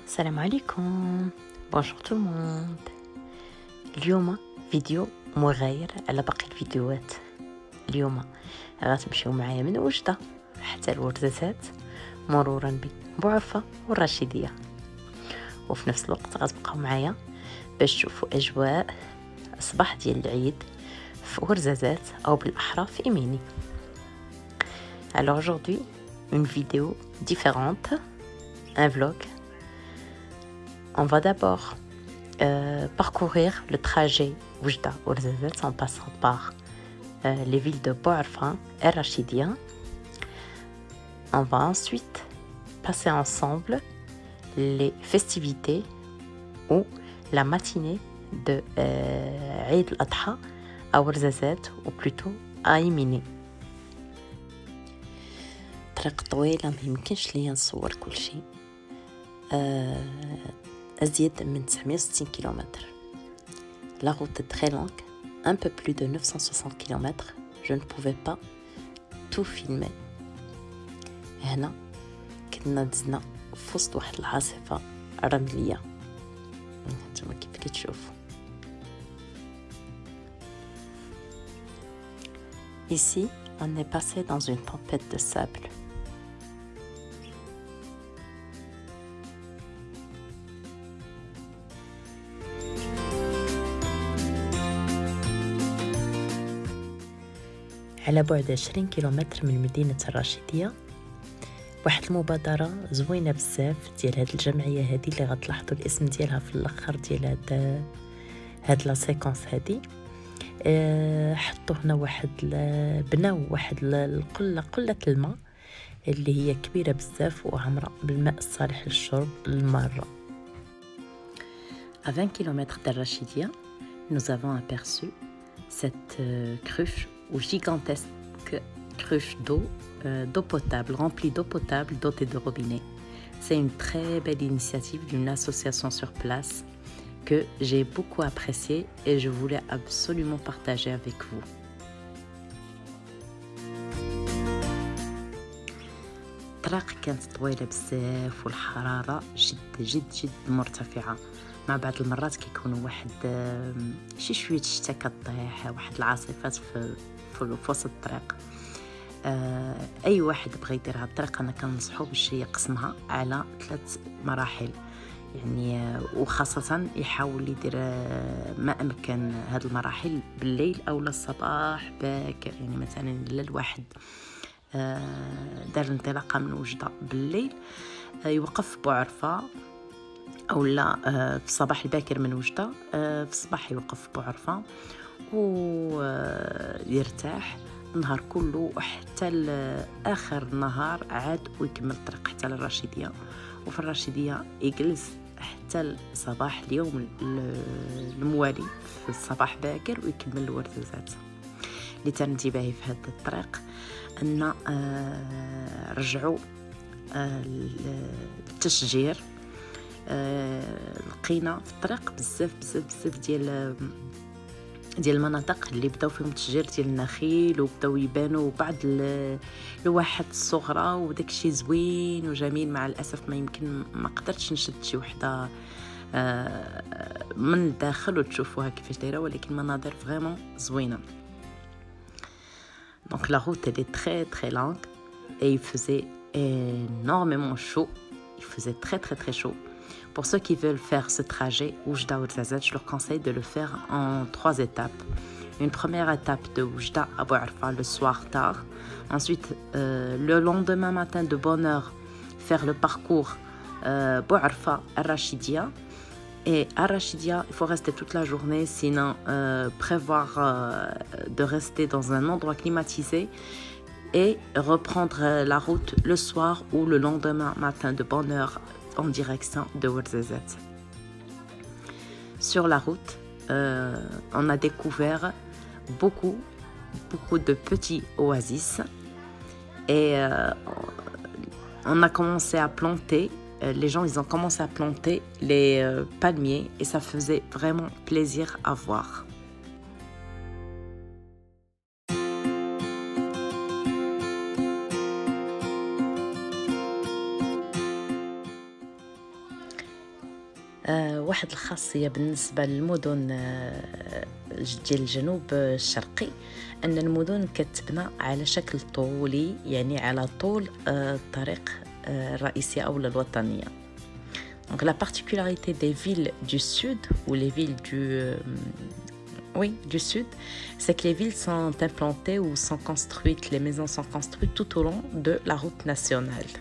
السلام عليكم. بونجور تو الموند. اليوم فيديو مغاير على باقي الفيديوهات. اليوم غتمشيو معايا من وجدة حتى الورزازات مرورا ببوعرفة والرشيدية، وفي نفس الوقت غتبقاو معايا باش تشوفوا اجواء الصباح ديال العيد في ورزازات او بالاحرى في ايميني. Alors aujourd'hui une vidéo différente, un vlog. On va d'abord parcourir le trajet Oujda-Ouarzazate en passant par les villes de Bouarfa et Rachidia. On va ensuite passer ensemble les festivités ou la matinée de Eid al-Adha à Ouarzazate, ou plutôt à Imini. طريق طويلة ما يمكنش ليا نصور كل شيء. أزيد من 960 كيلومتر. La route est très longue, un peu plus de 960 km. Je ne pouvais pas tout filmer. هنا كنا دزنا في وسط واحد العاصفة رملية، هانتوما كيف كتشوفوا. Ici, on est passé dans une tempête de sable. على بعد 20 كيلومتر من مدينة الرشيدية، واحد المبادرة زوينة بزاف ديال هاد الجمعية هادي اللي غتلاحظوا الاسم ديالها في الاخر ديال هاد لا سيكونس هادي. حطوا هنا بناو واحد قلة الماء اللي هي كبيرة بزاف وعمرة بالماء الصالح للشرب للمارة. À 20 km d'Al-Rachidia, nous avons aperçu cette cruche ou gigantesque cruche d'eau potable, remplie d'eau potable dotée de robinet. C'est une très belle initiative d'une association sur place que j'ai beaucoup appréciée et je voulais absolument partager avec vous. الطريق كانت طويلة بزاف والحرارة جد مرتفعة. مع بعض المرات كيكونوا واحد شي شوية الشتا كطيح، واحد العاصفات في وسط الطريق. اي واحد بغى يدير هاد الطريق انا كننصحو باش يقسمها على 3 مراحل، يعني وخاصة يحاول يدير ما امكن هاد المراحل بالليل او الصباح باكر. يعني مثلا الا الواحد دار الانطلاقه من وجدة بالليل يوقف في بوعرفة، او لا في الصباح الباكر من وجدة في الصباح يوقف في بوعرفة ويرتاح النهار كله حتى اخر النهار عاد ويكمل الطريق حتى للرشيدية. وفي الرشيدية يجلس حتى الصباح اليوم الموالي في الصباح باكر ويكمل الورزازات. اللي تنتبهي في هذا الطريق ان رجعوا التشجير. لقينا في الطريق بزاف ديال المناطق اللي بداو فيهم التشجير ديال النخيل وبداو يبانوا بعض الواحات الصغرى وداك الشيء زوين وجميل. مع الاسف ما يمكن ما قدرتش نشد شي وحده من الداخل وتشوفوها كيفاش دايره، ولكن مناظر فريمون زوينه. Donc la route elle est très longue et il faisait énormément chaud. Il faisait très chaud. Pour ceux qui veulent faire ce trajet Oujda-Ouarzazate, je leur conseille de le faire en 3 étapes. Une première étape de Oujda à Bouarfa le soir tard. Ensuite, le lendemain matin de bonne heure, faire le parcours Bouarfa à Rachidia. Et à Rachidia, il faut rester toute la journée, sinon prévoir de rester dans un endroit climatisé et reprendre la route le soir ou le lendemain matin de bonne heure en direction de Ouarzazate. Sur la route, on a découvert beaucoup de petits oasis et on a commencé à planter. Les gens ils ont commencé à planter les palmiers et ça faisait vraiment plaisir à voir. واحد الخاصية بالنسبة للمدن ديال الجنوب الشرقي أن المدن كتبنى على شكل طولي، يعني على طول الطريق الرئيسية أو الوطنية. Donc la particularité des villes du sud ou les villes du sud, c'est que les villes sont implantées ou sont construites, les maisons sont construites tout au long de la route nationale.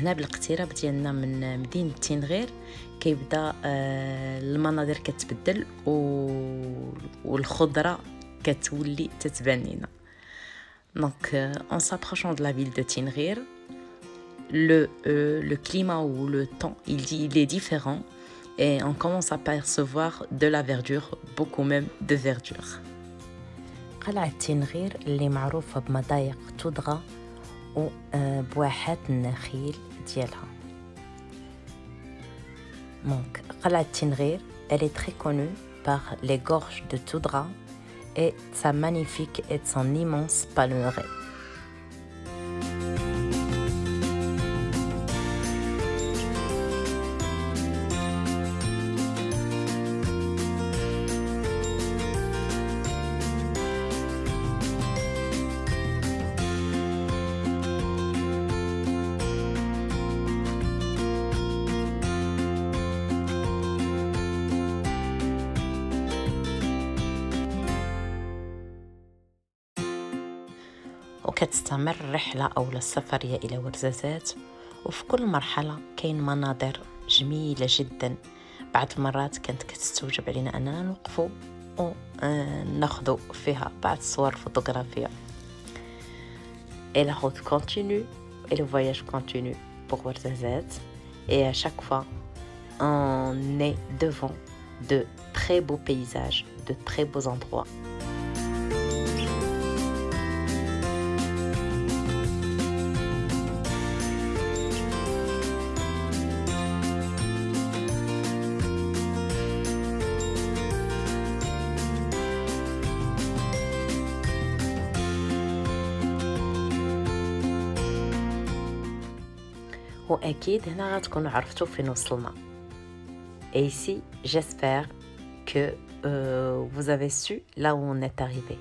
هنا بالاقتراب ديالنا من مدينة تينغير كيبدا المناظر كتبدل والخضرة كتولي تتبان لينا. Donc en s'approchant de la ville de Tinghir, le climat ou le temps il est différent et on commence à percevoir de la verdure, beaucoup même de verdure. قلعة تينغير اللي معروفة بمضايق تودغا وبواحات النخيل ديالها. Donc قلعة تينغير elle est très connue par les gorges de Toudra et sa magnifique et son immense palmeraie. وكتستمر الرحلة أو السفرية إلى ورزازات، وفي كل مرحلة كاين مناظر جميلة جدا. بعض المرات كانت كتستوجب علينا أننا نوقفوا وناخذوا فيها بعض الصور فوتوغرافية. Et la route continue et le voyage continue pour Ouarzazate, et à chaque fois on est devant de très beaux paysages, de très beaux endroits. وأكيد هنا غتكونوا عرفتوا فين وصلنا. Et ici, j'espère que vous avez su là où on est arrivé.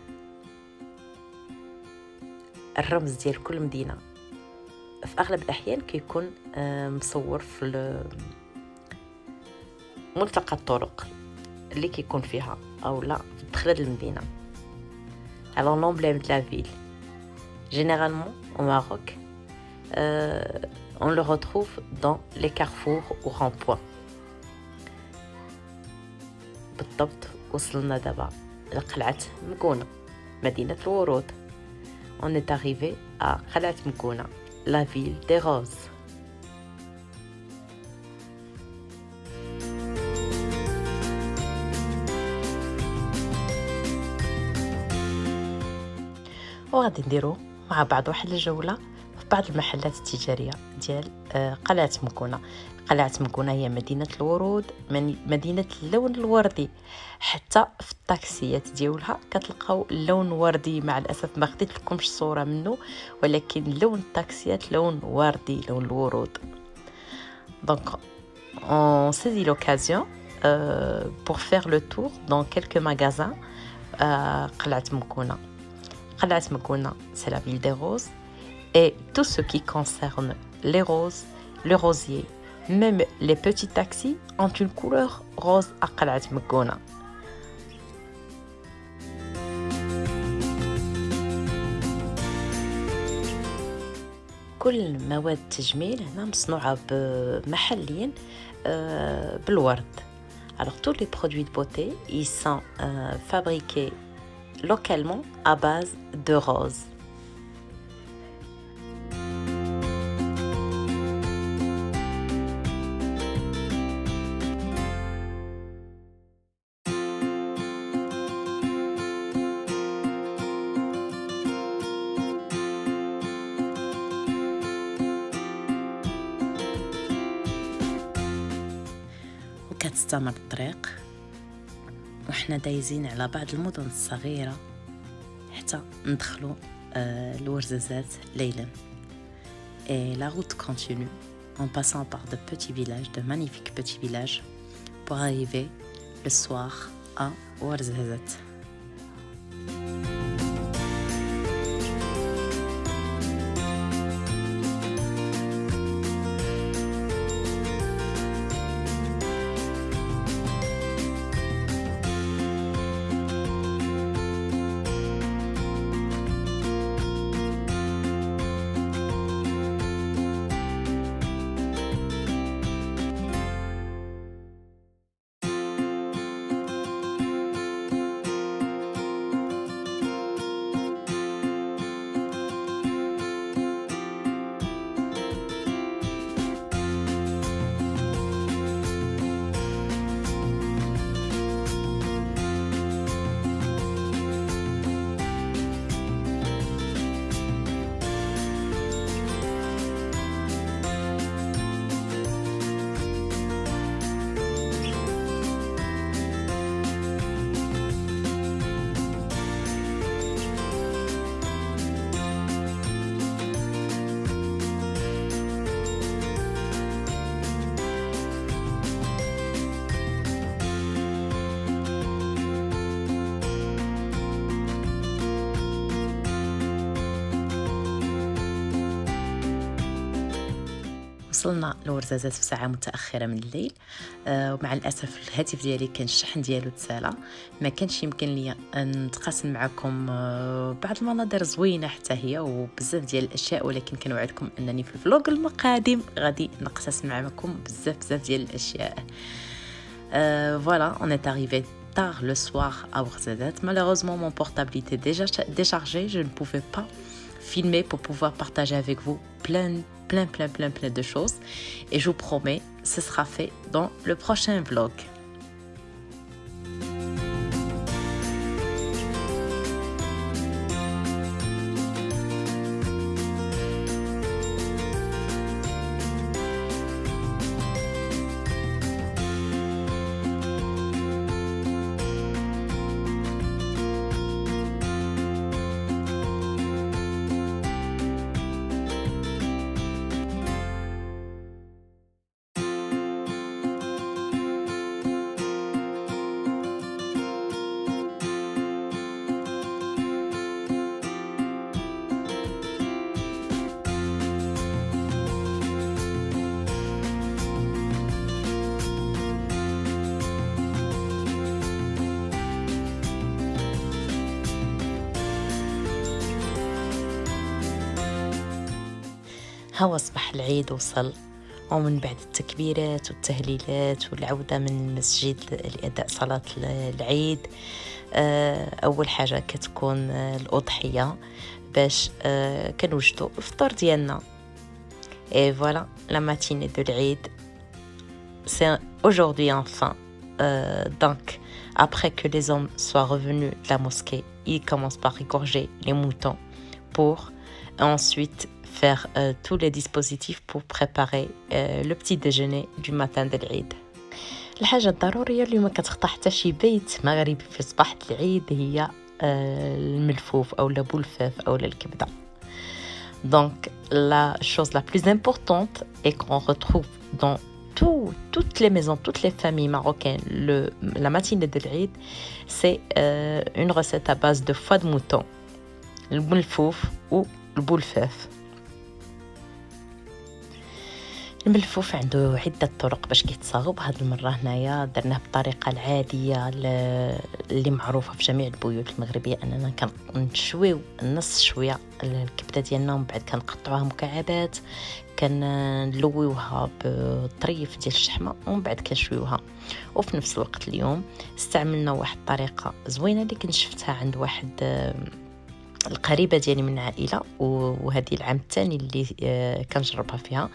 الرمز ديال كل مدينة في أغلب الأحيان كيكون مصور في ملتقى الطرق اللي كيكون فيها أو لا في دخلة المدينة. Alors l'emblème de la ville, généralement au Maroc, on le retrouve dans les carrefours ou ronds-points. بالضبط وصلنا دابا لقلعة مكونة مدينة الورود. On est arrivé à قلعة مكونة, la ville des roses. وغادي نديرو مع بعض واحد الجولة في بعض المحلات التجارية ديال قلعة مكونة. قلعة مكونة هي مدينة الورود، مدينة اللون الوردي. حتى في الطاكسيات ديالها كتلقاو اللون وردي. مع الأسف ما خديت لكمش صورة منه، ولكن لون الطاكسيات لون وردي، لون الورود. Donc on saisit l'occasion pour faire le tour dans quelques magasins قلعة مكونة. قلعة مكونة c'est la ville des roses et tout ce qui concerne les roses, le rosier, même les petits taxis ont une couleur rose à قلعة مكونة. كل مواد التجميل هنا مصنوعة محليا بالورد. Alors tous les produits de beauté, ils sont fabriqués localement à base de rose. كتستمر الطريق وحنا دايزين على بعض المدن الصغيرة حتى ندخلوا الورزازات ليلا. Et la route continue en passant par de petits villages, de magnifiques petits villages pour arriver le soir à Ouarzazate. وصلنا لورزازات في ساعه متاخره من الليل، ومع الاسف الهاتف ديالي كان الشحن ديالو تسالى، ما كانش يمكن لي نتقاسم معكم بعض المناظر زوينه حتى هي وبزاف ديال الاشياء، ولكن كنوعدكم انني في الفلوق القادم غادي نقتسم معكم بزاف ديال الاشياء. Voilà, on est arrivé tard le soir à Ouarzazate. Malheureusement, mon portable était déjà déchargé, je ne pouvais pas filmer pour pouvoir partager avec vous plein de choses, et je vous promets, ce sera fait dans le prochain vlog. هو صباح العيد وصل، ومن بعد التكبيرات والتهليلات والعودة من المسجد لأداء صلاة العيد، أول حاجة كتكون الأضحية باش كنوجدوا الفطور ديالنا. Et voilà, la matinée de l'Eid, c'est aujourd'hui enfin. Donc, après que les hommes soient revenus de la mosquée, ils commencent par égorger les moutons pour ensuite faire tous les dispositifs pour préparer le petit déjeuner du matin de l'Eid. الحاجة الضرورية اللي ما كتخطى حتى شي بيت مغربي في صباح العيد هي الملفوف أو بولفاف أو الكبدة. Donc la chose la plus importante et qu'on retrouve dans toutes les maisons, toutes les familles marocaines, la matinée de l'Eid, c'est une recette à base de foie de mouton, le boulfouf ou le boulfaf. الملفوف عنده عدة طرق باش كيتصاغب. هاد المرة هنايا درناه بالطريقة العادية اللي معروفة في جميع البيوت المغربية، أننا كنشويو نص شوية الكبدة ديالنا ومن بعد كنقطعوها مكعبات، كنلويوها بطريف ديال الشحمة ومن بعد كنشويوها. وفي نفس الوقت اليوم استعملنا واحد الطريقة زوينة اللي كنت شفتها عند واحد القريبه ديالي من عائله، وهذه العام الثاني اللي كنجربها فيها،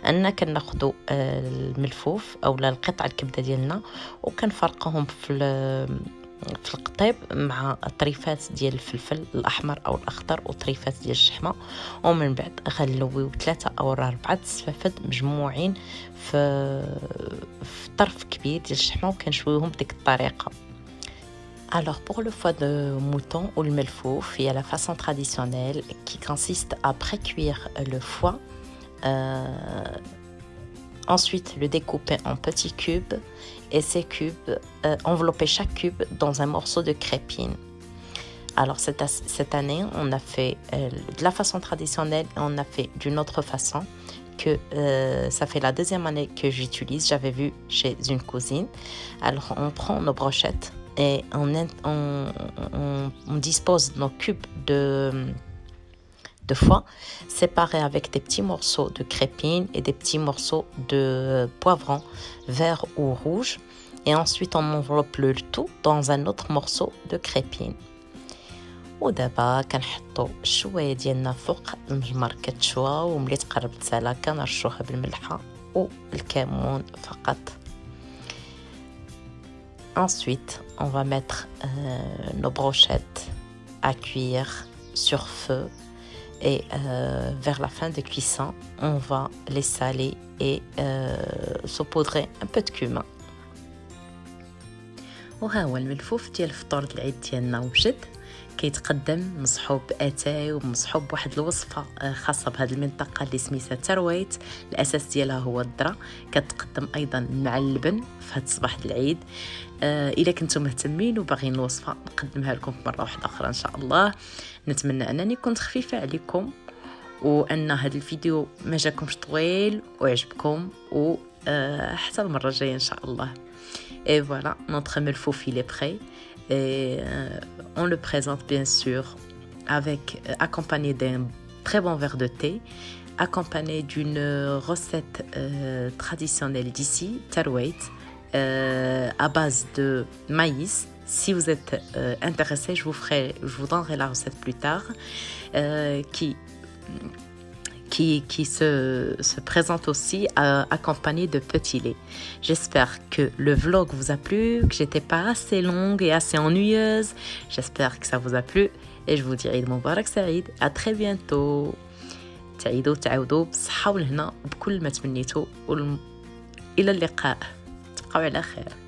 اننا كناخذوا الملفوف اولا القطع الكبده ديالنا وكنفرقوهم في القطيب مع طريفات ديال الفلفل الاحمر او الاخضر وطريفات ديال الشحمه، ومن بعد غنلويو 3 أو 4 السفافد مجموعين في طرف كبير ديال الشحمه وكنشويوهم بديك الطريقه. Alors pour le foie de mouton ou le melfouf, il y a la façon traditionnelle qui consiste à pré-cuire le foie, ensuite le découper en petits cubes et ces cubes, envelopper chaque cube dans un morceau de crépine. Alors cette année, on a fait de la façon traditionnelle et on a fait d'une autre façon que ça fait la deuxième année que j'utilise, j'avais vu chez une cousine. Alors on prend nos brochettes et on dispose nos cubes de foie séparés avec des petits morceaux de crépine et des petits morceaux de poivron vert ou rouge, et ensuite on enveloppe le tout dans un autre morceau de crépine. ودابا كنحطوا الشوايه ديالنا فوق المجمر كتشوى، وملي تقرب تسالا كنرشوها بالملحه والكمون فقط. Ensuite, on va mettre nos brochettes à cuire sur feu et vers la fin de cuisson, on va les saler et saupoudrer un peu de cumin. وها هو الملفوف ديال الفطور العيد ديالنا وجد، كيتقدم مصحوب باتاي ومصحوب بواحد الوصفه خاصه بهذه المنطقه اللي سميتها ترويت. الاساس ديالها هو الذره، كتقدم ايضا مع اللبن في هذا الصباح العيد. الا كنتم مهتمين وباغيين الوصفه نقدمها لكم مره واحده اخرى ان شاء الله. نتمنى انني كنت خفيفه عليكم وان هذا الفيديو ما جاكمش طويل وعجبكم، وحتى المره الجايه ان شاء الله. Et voilà, notre melfouf il est prêt. Et on le présente bien sûr accompagné d'un très bon verre de thé, accompagné d'une recette traditionnelle d'ici, Tarouait, à base de maïs. Si vous êtes intéressé, je vous donnerai la recette plus tard, qui se présente aussi accompagné de petit lait. J'espère que le vlog vous a plu, que j'étais pas assez longue et assez ennuyeuse. J'espère que ça vous a plu et je vous dis Eid Moubarak Saïd. À très bientôt. تعيدوا تعاودوا بالصحة والهنا بكل ما تمنيتوا. إلى اللقاء. تبقوا على خير.